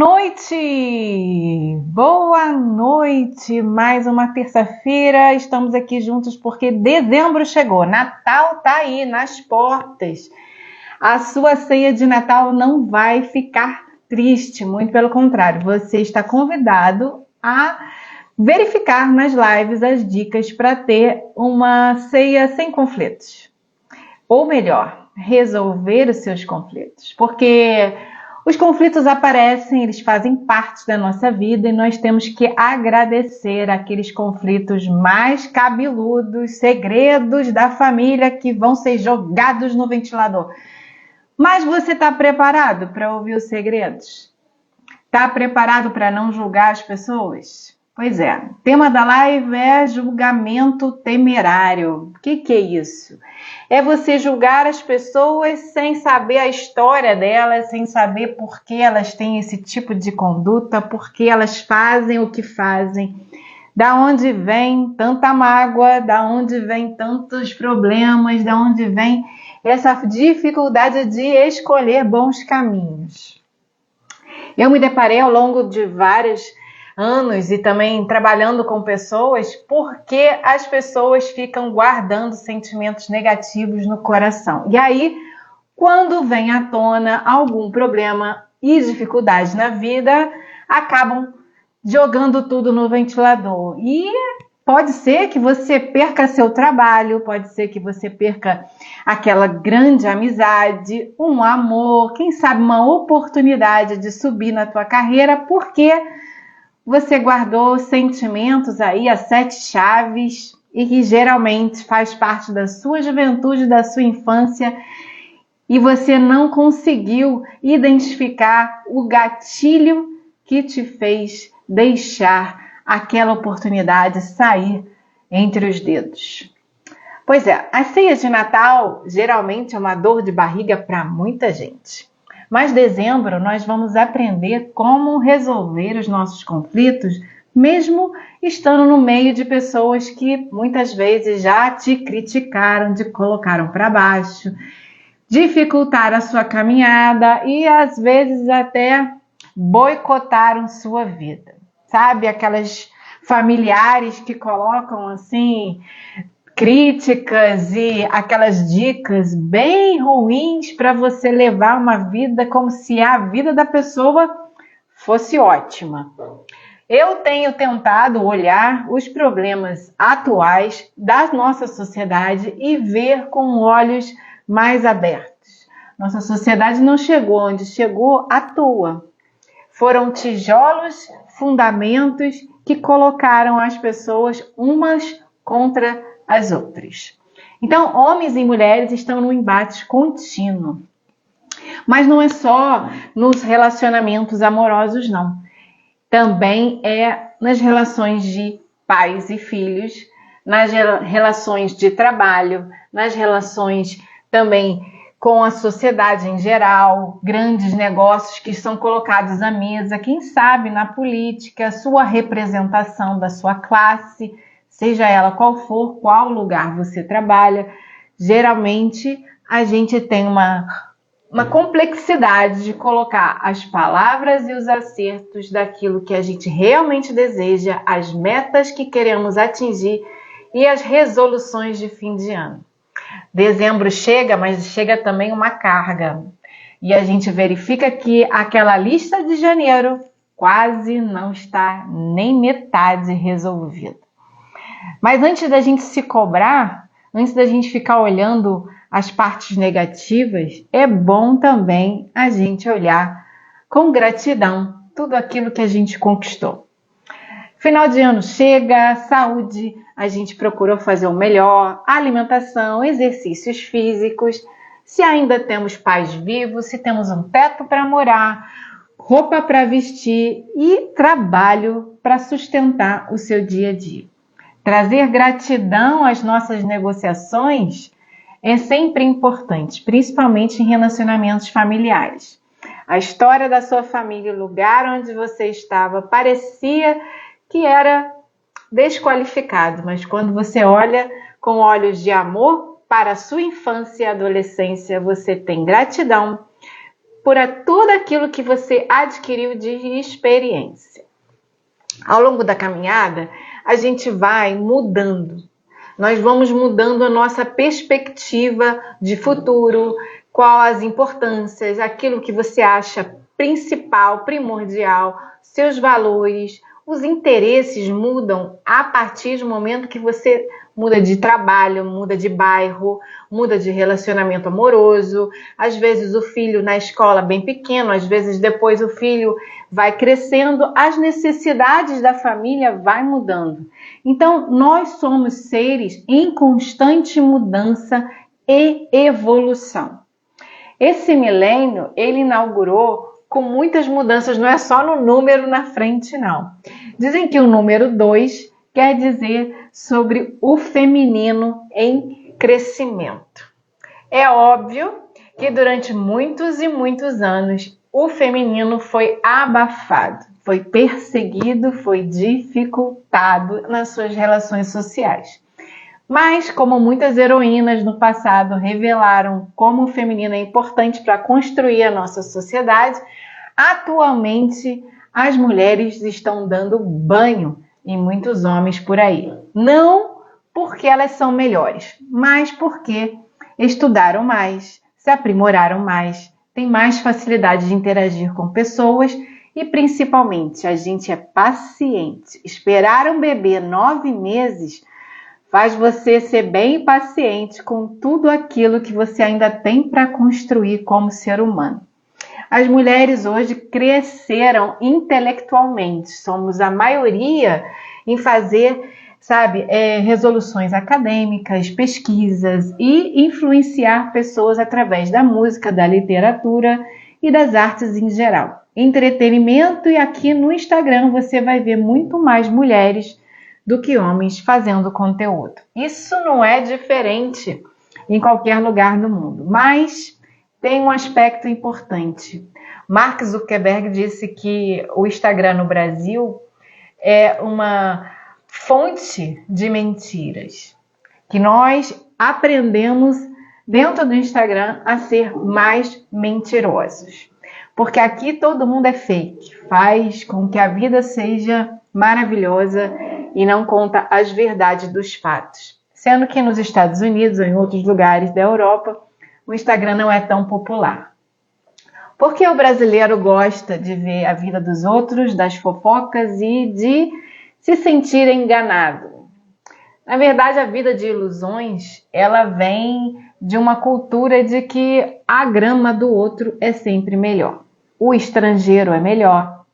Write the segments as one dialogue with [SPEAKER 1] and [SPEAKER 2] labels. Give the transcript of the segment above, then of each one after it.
[SPEAKER 1] Noite! Boa noite! Mais uma terça-feira, estamos aqui juntos porque dezembro chegou, Natal tá aí nas portas. A sua ceia de Natal não vai ficar triste, muito pelo contrário, você está convidado a verificar nas lives as dicas para ter uma ceia sem conflitos. Ou melhor, resolver os seus conflitos, porque os conflitos aparecem, eles fazem parte da nossa vida e nós temos que agradecer aqueles conflitos mais cabeludos, segredos da família que vão ser jogados no ventilador. Mas você está preparado para ouvir os segredos? Está preparado para não julgar as pessoas? Pois é, o tema da live é julgamento temerário. O que é isso? É você julgar as pessoas sem saber a história delas, sem saber por que elas têm esse tipo de conduta, por que elas fazem o que fazem, da onde vem tanta mágoa, da onde vem tantos problemas, da onde vem essa dificuldade de escolher bons caminhos. Eu me deparei ao longo de vários anos e também trabalhando com pessoas, porque as pessoas ficam guardando sentimentos negativos no coração. E aí, quando vem à tona algum problema e dificuldade na vida, acabam jogando tudo no ventilador. E pode ser que você perca seu trabalho, pode ser que você perca aquela grande amizade, um amor, quem sabe uma oportunidade de subir na tua carreira, porque você guardou sentimentos aí a 7 chaves e que geralmente faz parte da sua juventude, da sua infância, e você não conseguiu identificar o gatilho que te fez deixar aquela oportunidade sair entre os dedos. Pois é, a ceia de Natal geralmente é uma dor de barriga para muita gente. Mas em dezembro nós vamos aprender como resolver os nossos conflitos, mesmo estando no meio de pessoas que muitas vezes já te criticaram, te colocaram para baixo, dificultaram a sua caminhada e às vezes até boicotaram sua vida. Sabe, aquelas familiares que colocam assim críticas e aquelas dicas bem ruins para você levar uma vida como se a vida da pessoa fosse ótima. Eu tenho tentado olhar os problemas atuais da nossa sociedade e ver com olhos mais abertos. Nossa sociedade não chegou onde chegou à toa. Foram tijolos, fundamentos que colocaram as pessoas umas contra as outras. Então, homens e mulheres estão num embate contínuo. Mas não é só nos relacionamentos amorosos, não. Também é nas relações de pais e filhos, nas relações de trabalho, nas relações também com a sociedade em geral, grandes negócios que são colocados à mesa, quem sabe na política, sua representação da sua classe, seja ela qual for, qual lugar você trabalha, geralmente a gente tem uma complexidade de colocar as palavras e os acertos daquilo que a gente realmente deseja, as metas que queremos atingir e as resoluções de fim de ano. Dezembro chega, mas chega também uma carga. E a gente verifica que aquela lista de janeiro quase não está nem metade resolvida. Mas antes da gente se cobrar, antes da gente ficar olhando as partes negativas, é bom também a gente olhar com gratidão tudo aquilo que a gente conquistou. Final de ano chega, saúde, a gente procurou fazer o melhor, alimentação, exercícios físicos, se ainda temos pais vivos, se temos um teto para morar, roupa para vestir e trabalho para sustentar o seu dia a dia. Trazer gratidão às nossas negociações é sempre importante, principalmente em relacionamentos familiares. A história da sua família, o lugar onde você estava, parecia que era desqualificado, mas quando você olha com olhos de amor para a sua infância e adolescência, você tem gratidão por tudo aquilo que você adquiriu de experiência. Ao longo da caminhada, a gente vai mudando. Nós vamos mudando a nossa perspectiva de futuro, qual as importâncias, aquilo que você acha principal, primordial, seus valores, os interesses mudam a partir do momento que você muda de trabalho, muda de bairro, muda de relacionamento amoroso. Às vezes o filho na escola bem pequeno, às vezes depois o filho vai crescendo, as necessidades da família vai mudando. Então, nós somos seres em constante mudança e evolução. Esse milênio, ele inaugurou com muitas mudanças, não é só no número na frente, não. Dizem que o número 2 quer dizer sobre o feminino em crescimento. É óbvio que durante muitos e muitos anos, o feminino foi abafado, foi perseguido, foi dificultado nas suas relações sociais. Mas, como muitas heroínas no passado revelaram como o feminino é importante para construir a nossa sociedade, atualmente as mulheres estão dando banho em muitos homens por aí. Não porque elas são melhores, mas porque estudaram mais, se aprimoraram mais, têm mais facilidade de interagir com pessoas e, principalmente, a gente é paciente. Esperar um bebê 9 meses faz você ser bem paciente com tudo aquilo que você ainda tem para construir como ser humano. As mulheres hoje cresceram intelectualmente, somos a maioria em fazer, resoluções acadêmicas, pesquisas e influenciar pessoas através da música, da literatura e das artes em geral. Entretenimento, e aqui no Instagram você vai ver muito mais mulheres do que homens fazendo conteúdo. Isso não é diferente em qualquer lugar do mundo, mas tem um aspecto importante. Mark Zuckerberg disse que o Instagram no Brasil é uma fonte de mentiras, que nós aprendemos dentro do Instagram a ser mais mentirosos. Porque aqui todo mundo é fake, faz com que a vida seja maravilhosa e não conta as verdades dos fatos. Sendo que nos Estados Unidos ou em outros lugares da Europa, o Instagram não é tão popular. Porque o brasileiro gosta de ver a vida dos outros, das fofocas e de se sentir enganado. Na verdade, a vida de ilusões, ela vem de uma cultura de que a grama do outro é sempre melhor. O estrangeiro é melhor.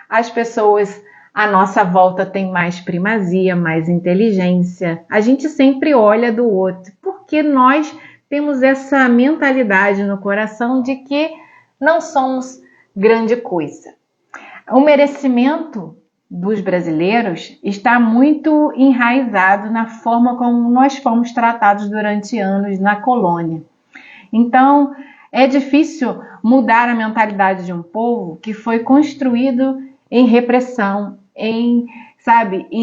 [SPEAKER 1] As pessoas à nossa volta têm mais primazia, mais inteligência. A gente sempre olha do outro, porque nós temos essa mentalidade no coração de que não somos grande coisa. O merecimento dos brasileiros está muito enraizado na forma como nós fomos tratados durante anos na colônia. Então, é difícil mudar a mentalidade de um povo que foi construído em repressão, em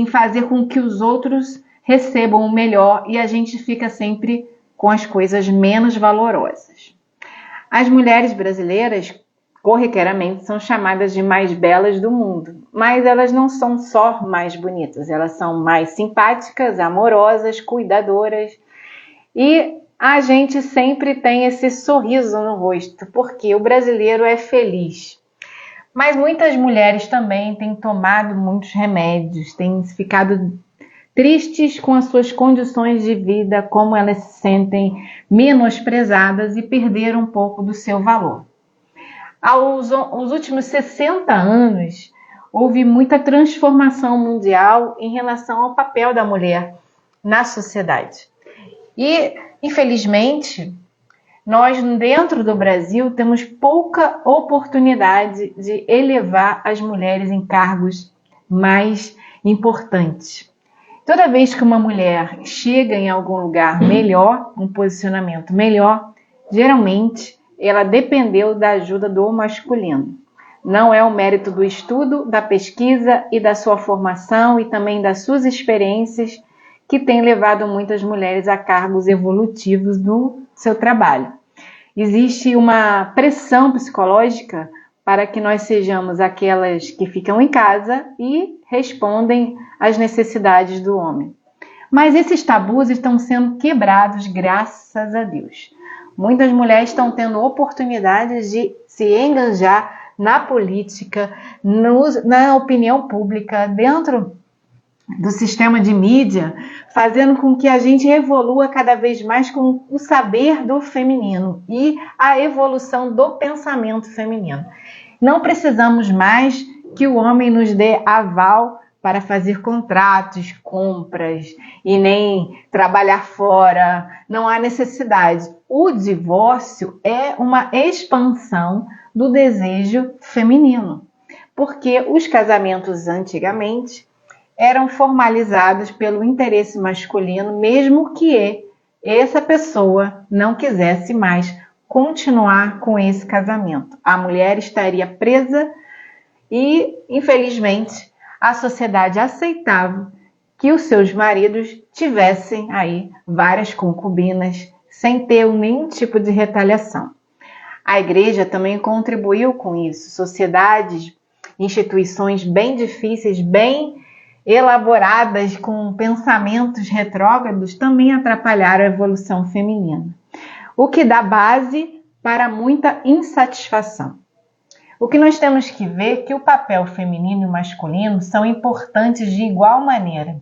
[SPEAKER 1] fazer com que os outros recebam o melhor e a gente fica sempre com as coisas menos valorosas. As mulheres brasileiras, corriqueiramente, são chamadas de mais belas do mundo, mas elas não são só mais bonitas, elas são mais simpáticas, amorosas, cuidadoras e a gente sempre tem esse sorriso no rosto, porque o brasileiro é feliz. Mas muitas mulheres também têm tomado muitos remédios, têm ficado tristes com as suas condições de vida, como elas se sentem menosprezadas e perderam um pouco do seu valor. Aos últimos 60 anos, houve muita transformação mundial em relação ao papel da mulher na sociedade. E, infelizmente, nós dentro do Brasil temos pouca oportunidade de elevar as mulheres em cargos mais importantes. Toda vez que uma mulher chega em algum lugar melhor, um posicionamento melhor, geralmente ela dependeu da ajuda do masculino. Não é o mérito do estudo, da pesquisa e da sua formação e também das suas experiências que tem levado muitas mulheres a cargos evolutivos do seu trabalho. Existe uma pressão psicológica para que nós sejamos aquelas que ficam em casa e respondem às necessidades do homem. Mas esses tabus estão sendo quebrados, graças a Deus. Muitas mulheres estão tendo oportunidades de se engajar na política, na opinião pública, dentro do sistema de mídia, fazendo com que a gente evolua cada vez mais com o saber do feminino e a evolução do pensamento feminino. Não precisamos mais que o homem nos dê aval para fazer contratos, compras e nem trabalhar fora. Não há necessidade. O divórcio é uma expansão do desejo feminino, porque os casamentos antigamente eram formalizados pelo interesse masculino, mesmo que essa pessoa não quisesse mais continuar com esse casamento. A mulher estaria presa e, infelizmente, a sociedade aceitava que os seus maridos tivessem aí várias concubinas sem ter nenhum tipo de retaliação. A igreja também contribuiu com isso. Sociedades, instituições bem difíceis, bem elaboradas com pensamentos retrógrados também atrapalharam a evolução feminina, o que dá base para muita insatisfação. O que nós temos que ver é que o papel feminino e masculino são importantes de igual maneira.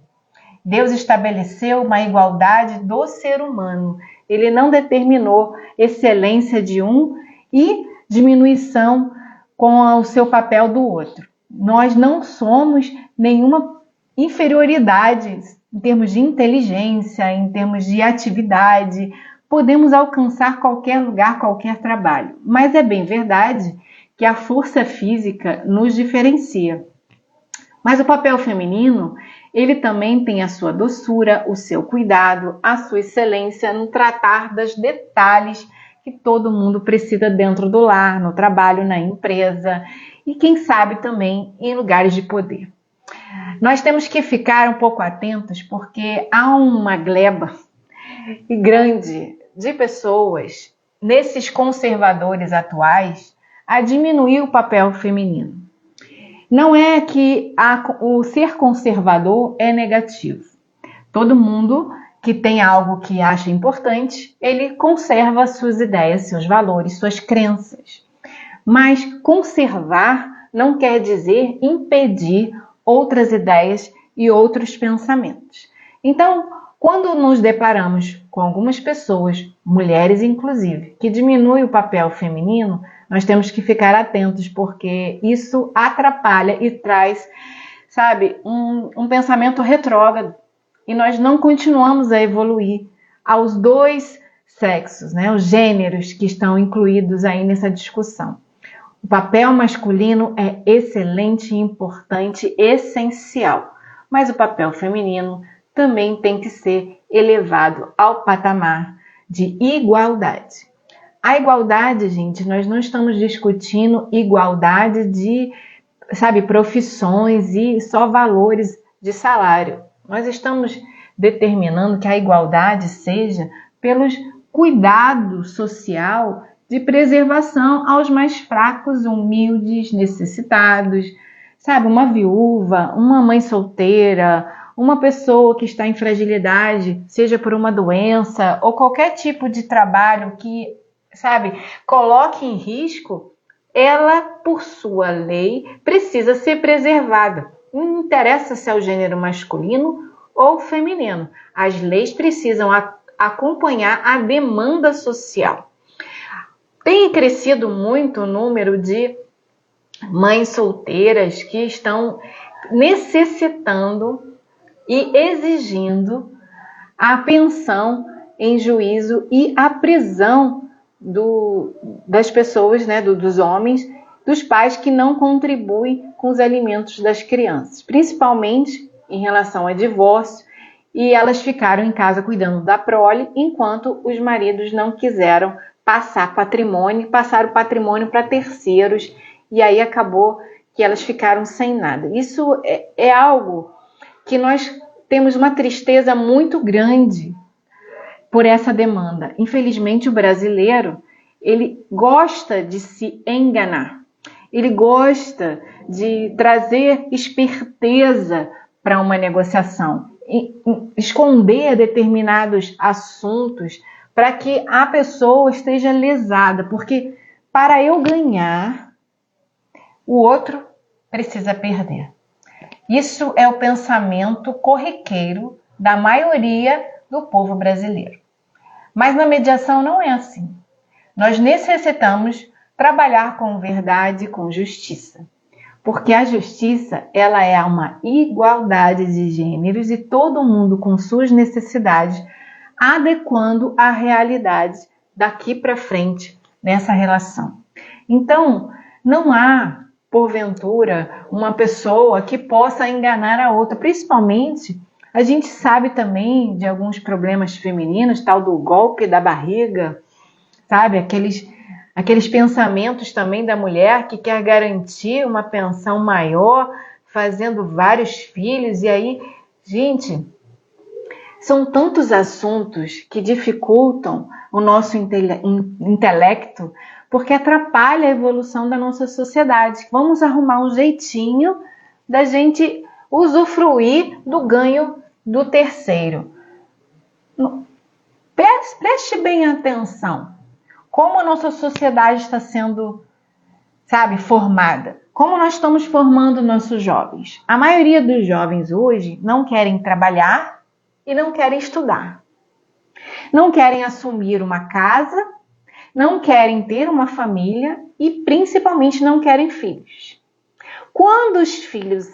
[SPEAKER 1] Deus estabeleceu uma igualdade do ser humano. Ele não determinou excelência de um e diminuição com o seu papel do outro. Nós não somos nenhuma inferioridade em termos de inteligência, em termos de atividade. Podemos alcançar qualquer lugar, qualquer trabalho. Mas é bem verdade que a força física nos diferencia. Mas o papel feminino, ele também tem a sua doçura, o seu cuidado, a sua excelência no tratar dos detalhes que todo mundo precisa dentro do lar, no trabalho, na empresa e, quem sabe, também em lugares de poder. Nós temos que ficar um pouco atentos porque há uma gleba grande de pessoas, nesses conservadores atuais, a diminuir o papel feminino. Não é que o ser conservador é negativo. Todo mundo que tem algo que acha importante, ele conserva suas ideias, seus valores, suas crenças. Mas conservar não quer dizer impedir outras ideias e outros pensamentos. Então, quando nos deparamos com algumas pessoas, mulheres inclusive, que diminuem o papel feminino, nós temos que ficar atentos, porque isso atrapalha e traz, um pensamento retrógrado. E nós não continuamos a evoluir aos dois sexos, os gêneros que estão incluídos aí nessa discussão. O papel masculino é excelente, importante, essencial. Mas o papel feminino também tem que ser elevado ao patamar de igualdade. A igualdade, gente, nós não estamos discutindo igualdade de, profissões e só valores de salário. Nós estamos determinando que a igualdade seja pelos cuidados social de preservação aos mais fracos, humildes, necessitados, uma viúva, uma mãe solteira, uma pessoa que está em fragilidade, seja por uma doença ou qualquer tipo de trabalho que, coloque em risco, ela, por sua lei, precisa ser preservada. Não interessa se é o gênero masculino ou feminino. As leis precisam acompanhar a demanda social. Tem crescido muito o número de mães solteiras que estão necessitando e exigindo a pensão em juízo e a prisão das pessoas, dos homens, dos pais que não contribuem com os alimentos das crianças, principalmente em relação a divórcio, e elas ficaram em casa cuidando da prole, enquanto os maridos não quiseram passar o patrimônio para terceiros, e aí acabou que elas ficaram sem nada. Isso é algo que nós temos uma tristeza muito grande por essa demanda. Infelizmente, o brasileiro, ele gosta de se enganar. Ele gosta de trazer esperteza para uma negociação, esconder determinados assuntos para que a pessoa esteja lesada, porque para eu ganhar, o outro precisa perder. Isso é o pensamento corriqueiro da maioria do povo brasileiro. Mas na mediação não é assim. Nós necessitamos trabalhar com verdade e com justiça. Porque a justiça, ela é uma igualdade de gêneros e todo mundo com suas necessidades, adequando a realidade daqui para frente nessa relação. Então, não há, porventura, uma pessoa que possa enganar a outra. Principalmente, a gente sabe também de alguns problemas femininos, tal do golpe da barriga, sabe? Aqueles pensamentos também da mulher que quer garantir uma pensão maior, fazendo vários filhos. E aí, gente, são tantos assuntos que dificultam o nosso intelecto, porque atrapalha a evolução da nossa sociedade. Vamos arrumar um jeitinho da gente usufruir do ganho do terceiro. Preste bem atenção. Como a nossa sociedade está sendo, formada. Como nós estamos formando nossos jovens. A maioria dos jovens hoje não querem trabalhar e não querem estudar. Não querem assumir uma casa, não querem ter uma família e principalmente não querem filhos. Quando os filhos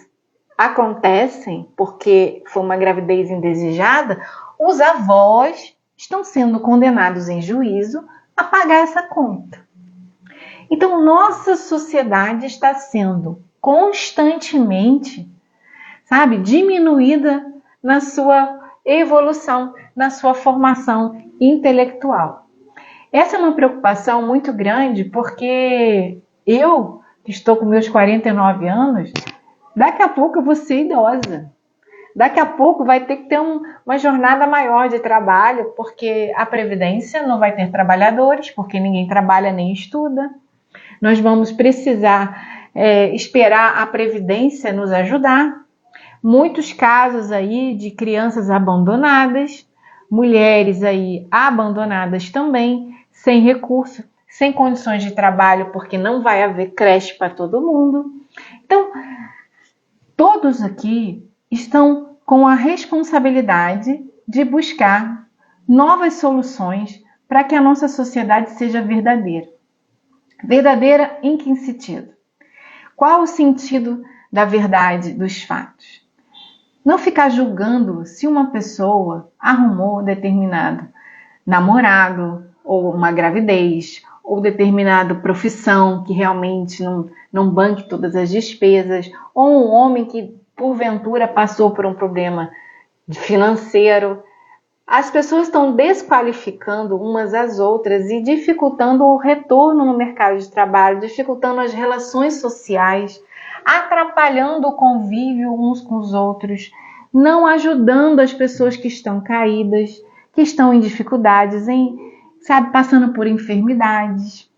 [SPEAKER 1] acontecem, porque foi uma gravidez indesejada, os avós estão sendo condenados em juízo a pagar essa conta. Então, nossa sociedade está sendo constantemente, diminuída na sua evolução, na sua formação intelectual. Essa é uma preocupação muito grande, porque eu, que estou com meus 49 anos, daqui a pouco eu vou ser idosa. Daqui a pouco vai ter que ter uma jornada maior de trabalho, porque a Previdência não vai ter trabalhadores, porque ninguém trabalha nem estuda. Nós vamos precisar esperar a Previdência nos ajudar. Muitos casos aí de crianças abandonadas, mulheres aí abandonadas também, sem recurso, sem condições de trabalho, porque não vai haver creche para todo mundo. Então, todos aqui estão com a responsabilidade de buscar novas soluções para que a nossa sociedade seja verdadeira. Verdadeira em que sentido? Qual o sentido da verdade dos fatos? Não ficar julgando se uma pessoa arrumou determinado namorado, ou uma gravidez, ou determinada profissão que realmente não banque todas as despesas, ou um homem que porventura passou por um problema financeiro. As pessoas estão desqualificando umas às outras e dificultando o retorno no mercado de trabalho, dificultando as relações sociais, atrapalhando o convívio uns com os outros, não ajudando as pessoas que estão caídas, que estão em dificuldades, passando por enfermidades.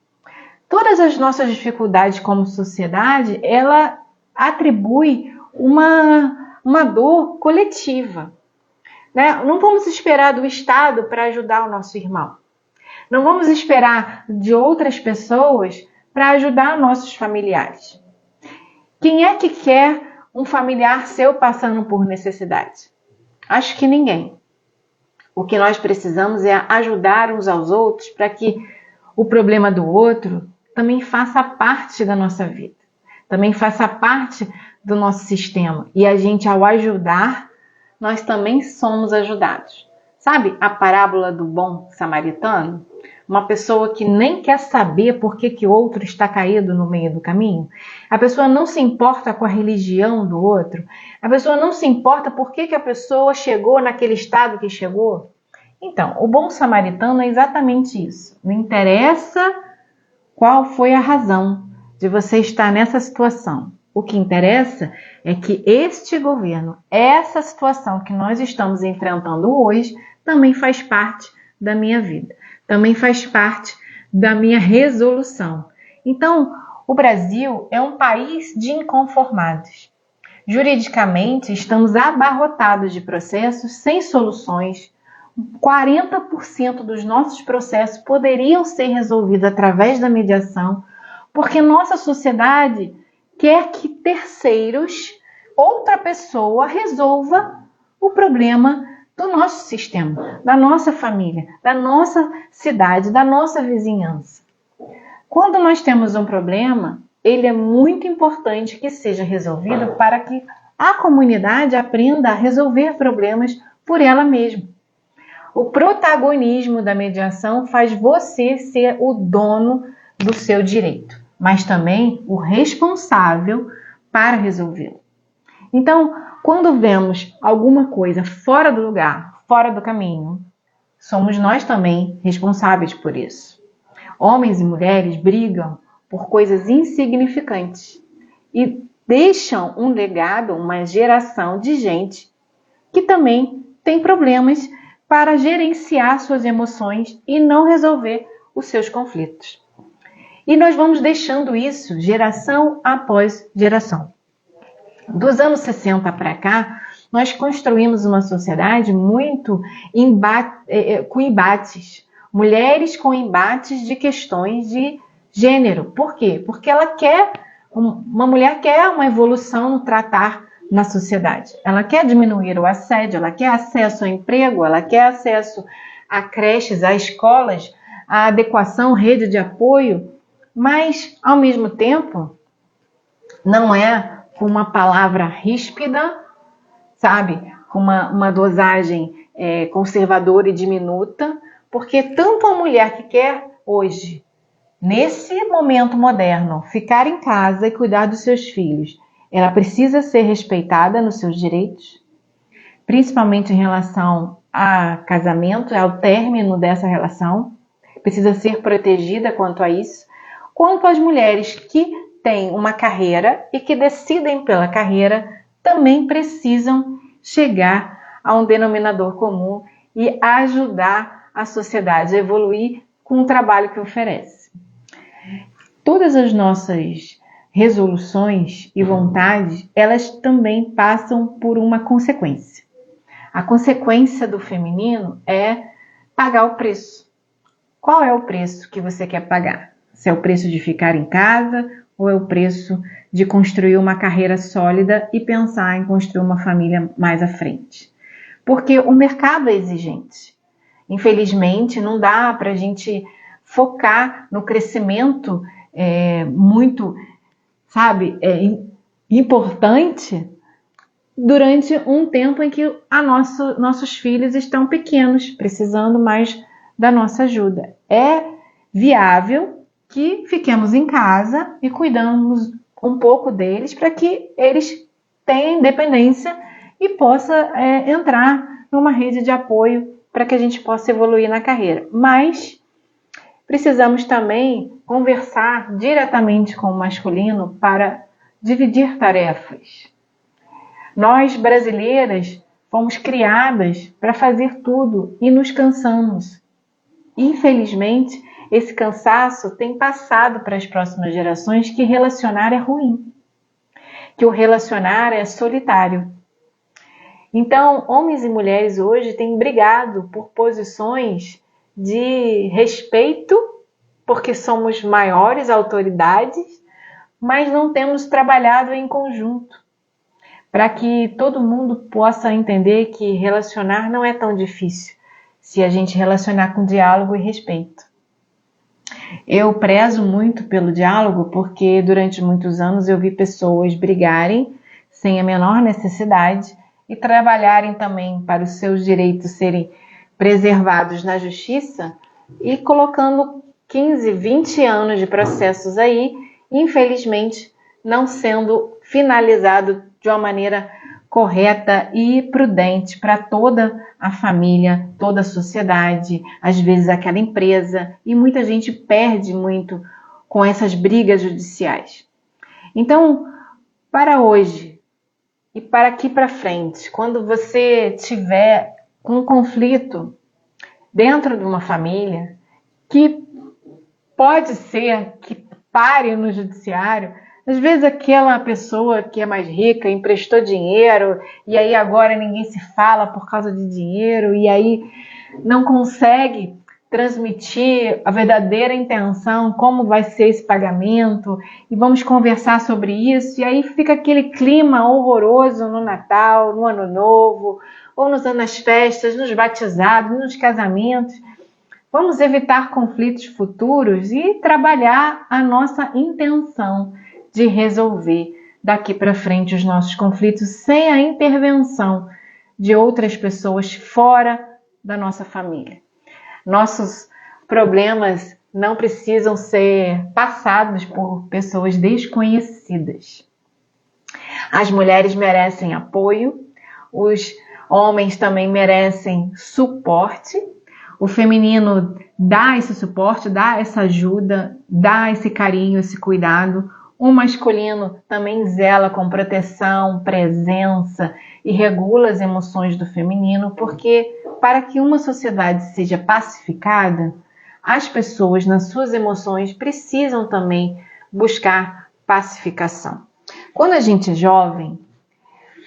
[SPEAKER 1] Todas as nossas dificuldades como sociedade, ela atribui uma dor coletiva. Não vamos esperar do Estado para ajudar o nosso irmão. Não vamos esperar de outras pessoas para ajudar nossos familiares. Quem é que quer um familiar seu passando por necessidade? Acho que ninguém. O que nós precisamos é ajudar uns aos outros para que o problema do outro também faça parte da nossa vida. Também faça parte do nosso sistema. E a gente, ao ajudar, nós também somos ajudados. Sabe a parábola do bom samaritano? Uma pessoa que nem quer saber por que o outro está caído no meio do caminho. A pessoa não se importa com a religião do outro. A pessoa não se importa por que a pessoa chegou naquele estado que chegou. Então, o bom samaritano é exatamente isso. Não interessa qual foi a razão de você estar nessa situação. O que interessa é que este governo, essa situação que nós estamos enfrentando hoje, também faz parte da minha vida. Também faz parte da minha resolução. Então, o Brasil é um país de inconformados. Juridicamente, estamos abarrotados de processos sem soluções. 40% dos nossos processos poderiam ser resolvidos através da mediação, porque nossa sociedade quer que terceiros, outra pessoa, resolva o problema do nosso sistema, da nossa família, da nossa cidade, da nossa vizinhança. Quando nós temos um problema, ele é muito importante que seja resolvido para que a comunidade aprenda a resolver problemas por ela mesma. O protagonismo da mediação faz você ser o dono do seu direito, mas também o responsável para resolvê-lo. Então, quando vemos alguma coisa fora do lugar, fora do caminho, somos nós também responsáveis por isso. Homens e mulheres brigam por coisas insignificantes e deixam um legado, uma geração de gente que também tem problemas para gerenciar suas emoções e não resolver os seus conflitos. E nós vamos deixando isso geração após geração. Dos anos 60 para cá, nós construímos uma sociedade muito com embates. Mulheres com embates de questões de gênero. Por quê? Porque uma mulher quer uma evolução no tratar na sociedade. Ela quer diminuir o assédio, ela quer acesso ao emprego, ela quer acesso a creches, a escolas, a adequação, rede de apoio, mas, ao mesmo tempo, não é com uma palavra ríspida, sabe? Com uma dosagem conservadora e diminuta, porque tanto a mulher que quer hoje, nesse momento moderno, ficar em casa e cuidar dos seus filhos, ela precisa ser respeitada nos seus direitos, principalmente em relação a casamento, ao término dessa relação, precisa ser protegida quanto a isso, quanto às mulheres que têm uma carreira e que decidem pela carreira, também precisam chegar a um denominador comum e ajudar a sociedade a evoluir com o trabalho que oferece. Todas as nossas resoluções e vontades, elas também passam por uma consequência. A consequência do feminino é pagar o preço. Qual é o preço que você quer pagar? Se é o preço de ficar em casa ou é o preço de construir uma carreira sólida e pensar em construir uma família mais à frente? Porque o mercado é exigente. Infelizmente, não dá para a gente focar no crescimento muito, importante durante um tempo em que nossos filhos estão pequenos, precisando mais da nossa ajuda. É viável que fiquemos em casa e cuidamos um pouco deles para que eles tenham independência e possa entrar numa rede de apoio para que a gente possa evoluir na carreira. Mas precisamos também conversar diretamente com o masculino para dividir tarefas. Nós, brasileiras, fomos criadas para fazer tudo e nos cansamos. Infelizmente, esse cansaço tem passado para as próximas gerações que relacionar é ruim, que o relacionar é solitário. Então, homens e mulheres hoje têm brigado por posições de respeito, porque somos maiores autoridades, mas não temos trabalhado em conjunto, para que todo mundo possa entender que relacionar não é tão difícil, se a gente relacionar com diálogo e respeito. Eu prezo muito pelo diálogo, porque durante muitos anos eu vi pessoas brigarem sem a menor necessidade e trabalharem também para os seus direitos serem preservados na justiça e colocando 15, 20 anos de processos aí, infelizmente não sendo finalizado de uma maneira correta e prudente para toda a família, toda a sociedade, às vezes aquela empresa, e muita gente perde muito com essas brigas judiciais. Então, para hoje e para aqui para frente, quando você tiver um conflito dentro de uma família, que pode ser que pare no judiciário. Às vezes aquela pessoa que é mais rica emprestou dinheiro e aí agora ninguém se fala por causa de dinheiro e aí não consegue transmitir a verdadeira intenção, como vai ser esse pagamento, e vamos conversar sobre isso, e aí fica aquele clima horroroso no Natal, no Ano Novo, ou nas festas, nos batizados, nos casamentos. Vamos evitar conflitos futuros e trabalhar a nossa intenção de resolver daqui para frente os nossos conflitos sem a intervenção de outras pessoas fora da nossa família. Nossos problemas não precisam ser passados por pessoas desconhecidas. As mulheres merecem apoio, os homens também merecem suporte. O feminino dá esse suporte, dá essa ajuda, dá esse carinho, esse cuidado. O masculino também zela com proteção, presença e regula as emoções do feminino, porque para que uma sociedade seja pacificada, as pessoas nas suas emoções precisam também buscar pacificação. Quando a gente é jovem,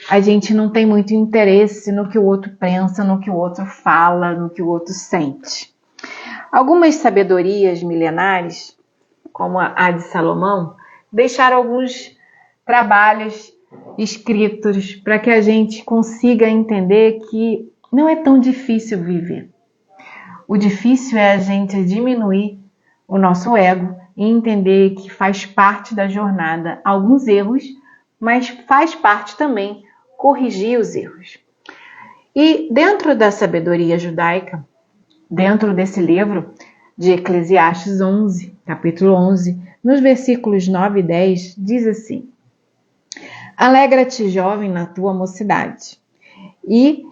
[SPEAKER 1] a gente não tem muito interesse no que o outro pensa, no que o outro fala, no que o outro sente. Algumas sabedorias milenares, como a de Salomão, deixaram alguns trabalhos escritos para que a gente consiga entender que não é tão difícil viver. O difícil é a gente diminuir o nosso ego e entender que faz parte da jornada alguns erros, mas faz parte também corrigir os erros. E dentro da sabedoria judaica, dentro desse livro de Eclesiastes 11, capítulo 11, nos versículos 9 e 10, diz assim: Alegra-te, jovem, na tua mocidade, e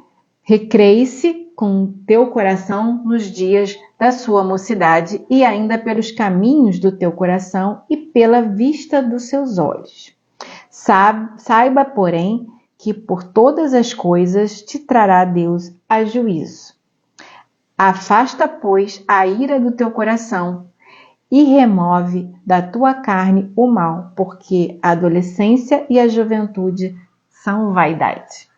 [SPEAKER 1] recreie-se com teu coração nos dias da sua mocidade e ainda pelos caminhos do teu coração e pela vista dos seus olhos. Saiba, porém, que por todas as coisas te trará Deus a juízo. Afasta, pois, a ira do teu coração e remove da tua carne o mal, porque a adolescência e a juventude são vaidade.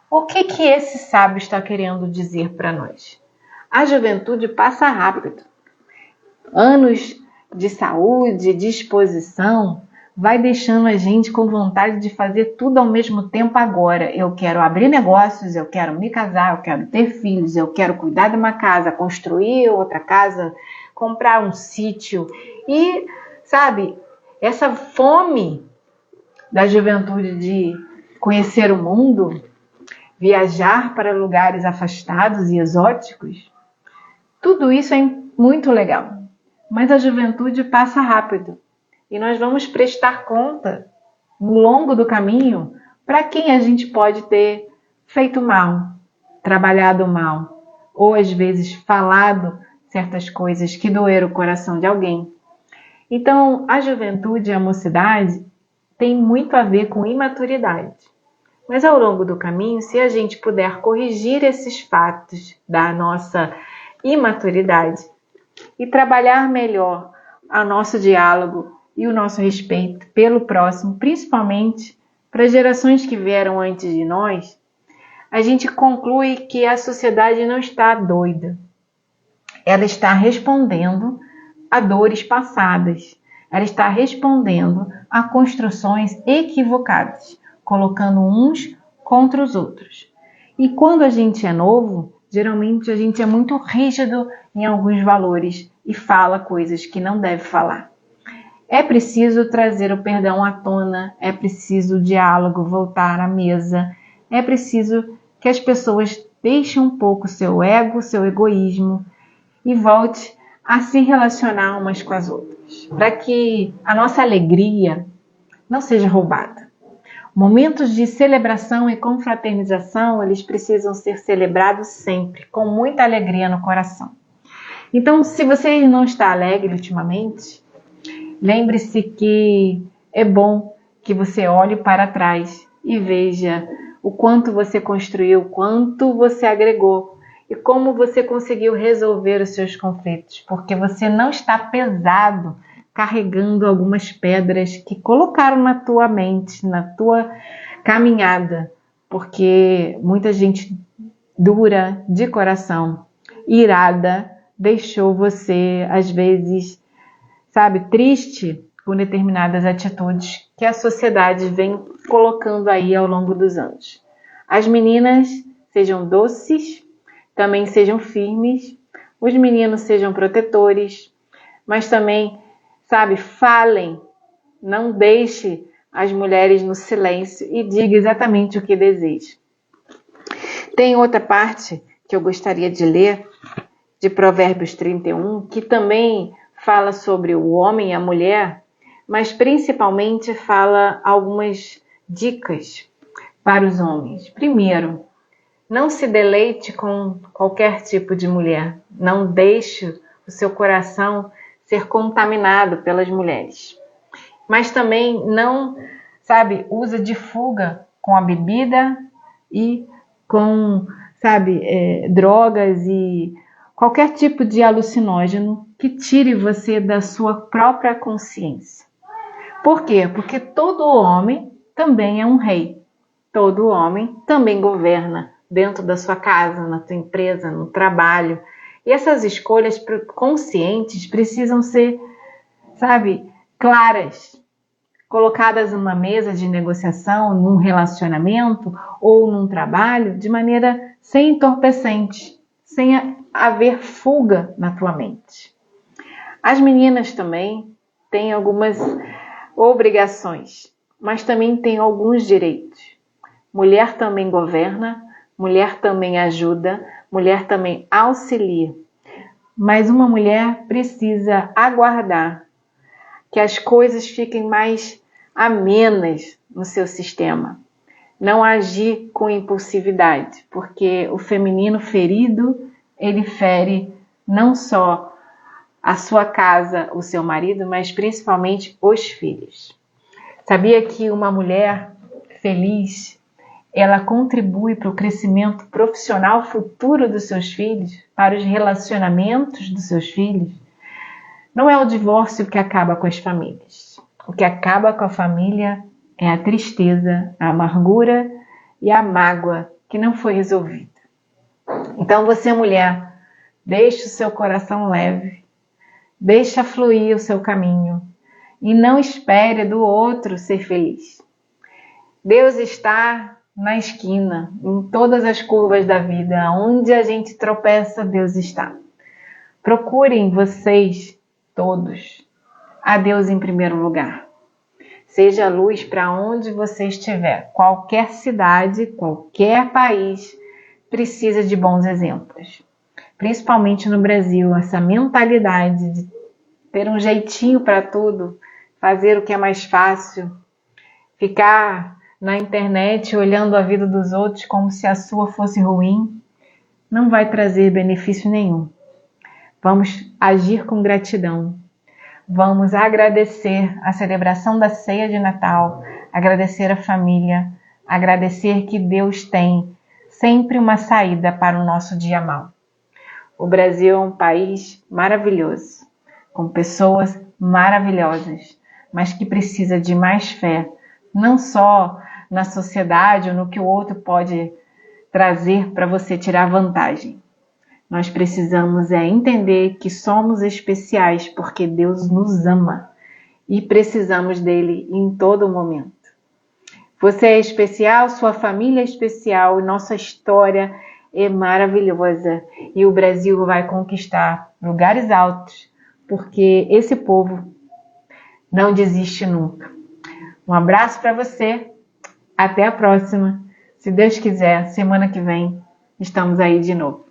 [SPEAKER 1] O que esse sábio está querendo dizer para nós? A juventude passa rápido. Anos de saúde, disposição, vai deixando a gente com vontade de fazer tudo ao mesmo tempo agora. Eu quero abrir negócios, eu quero me casar, eu quero ter filhos, eu quero cuidar de uma casa, construir outra casa, comprar um sítio. E, sabe, essa fome da juventude de conhecer o mundo, viajar para lugares afastados e exóticos, tudo isso é muito legal. Mas a juventude passa rápido. E nós vamos prestar conta, no longo do caminho, para quem a gente pode ter feito mal, trabalhado mal, ou às vezes falado certas coisas que doeram o coração de alguém. Então, a juventude e a mocidade tem muito a ver com imaturidade. Mas ao longo do caminho, se a gente puder corrigir esses fatos da nossa imaturidade e trabalhar melhor o nosso diálogo e o nosso respeito pelo próximo, principalmente para as gerações que vieram antes de nós, a gente conclui que a sociedade não está doida. Ela está respondendo a dores passadas. Ela está respondendo a construções equivocadas, colocando uns contra os outros. E quando a gente é novo, geralmente a gente é muito rígido em alguns valores e fala coisas que não deve falar. É preciso trazer o perdão à tona, é preciso o diálogo voltar à mesa, é preciso que as pessoas deixem um pouco seu ego, seu egoísmo e volte a se relacionar umas com as outras, para que a nossa alegria não seja roubada. Momentos de celebração e confraternização, eles precisam ser celebrados sempre, com muita alegria no coração. Então, se você não está alegre ultimamente, lembre-se que é bom que você olhe para trás e veja o quanto você construiu, o quanto você agregou e como você conseguiu resolver os seus conflitos, porque você não está pesado carregando algumas pedras que colocaram na tua mente, na tua caminhada, porque muita gente dura de coração, irada, deixou você, às vezes, sabe, triste com determinadas atitudes que a sociedade vem colocando aí ao longo dos anos. As meninas sejam doces, também sejam firmes, os meninos sejam protetores, mas também, sabe, falem, não deixe as mulheres no silêncio e diga exatamente o que deseja. Tem outra parte que eu gostaria de ler, de Provérbios 31, que também fala sobre o homem e a mulher, mas principalmente fala algumas dicas para os homens. Primeiro, não se deleite com qualquer tipo de mulher. Não deixe o seu coração ser contaminado pelas mulheres. Mas também não, sabe, usa de fuga com a bebida e com, sabe, drogas e qualquer tipo de alucinógeno que tire você da sua própria consciência. Por quê? Porque todo homem também é um rei. Todo homem também governa dentro da sua casa, na tua empresa, no trabalho. E essas escolhas conscientes precisam ser, sabe, claras, colocadas numa mesa de negociação, num relacionamento ou num trabalho, de maneira sem entorpecente, sem haver fuga na tua mente. As meninas também têm algumas obrigações, mas também têm alguns direitos. Mulher também governa, mulher também ajuda, mulher também auxilia. Mas uma mulher precisa aguardar que as coisas fiquem mais amenas no seu sistema. Não agir com impulsividade, porque o feminino ferido, ele fere não só a sua casa, o seu marido, mas principalmente os filhos. Sabia que uma mulher feliz, ela contribui para o crescimento profissional futuro dos seus filhos, para os relacionamentos dos seus filhos? Não é o divórcio que acaba com as famílias. O que acaba com a família é a tristeza, a amargura e a mágoa que não foi resolvida. Então você, mulher, deixe o seu coração leve, deixa fluir o seu caminho e não espere do outro ser feliz. Deus está na esquina, em todas as curvas da vida, onde a gente tropeça, Deus está. Procurem vocês todos a Deus em primeiro lugar. Seja luz para onde você estiver. Qualquer cidade, qualquer país precisa de bons exemplos. Principalmente no Brasil, essa mentalidade de ter um jeitinho para tudo, fazer o que é mais fácil, ficar na internet olhando a vida dos outros como se a sua fosse ruim, não vai trazer benefício nenhum. Vamos agir com gratidão. Vamos agradecer a celebração da ceia de Natal, agradecer a família, agradecer que Deus tem sempre uma saída para o nosso dia mau. O Brasil é um país maravilhoso, com pessoas maravilhosas, mas que precisa de mais fé, não só na sociedade ou no que o outro pode trazer para você tirar vantagem. Nós precisamos entender que somos especiais porque Deus nos ama e precisamos dele em todo momento. Você é especial, sua família é especial e nossa história é maravilhosa. E o Brasil vai conquistar lugares altos porque esse povo não desiste nunca. Um abraço para você. Até a próxima. Se Deus quiser, semana que vem estamos aí de novo.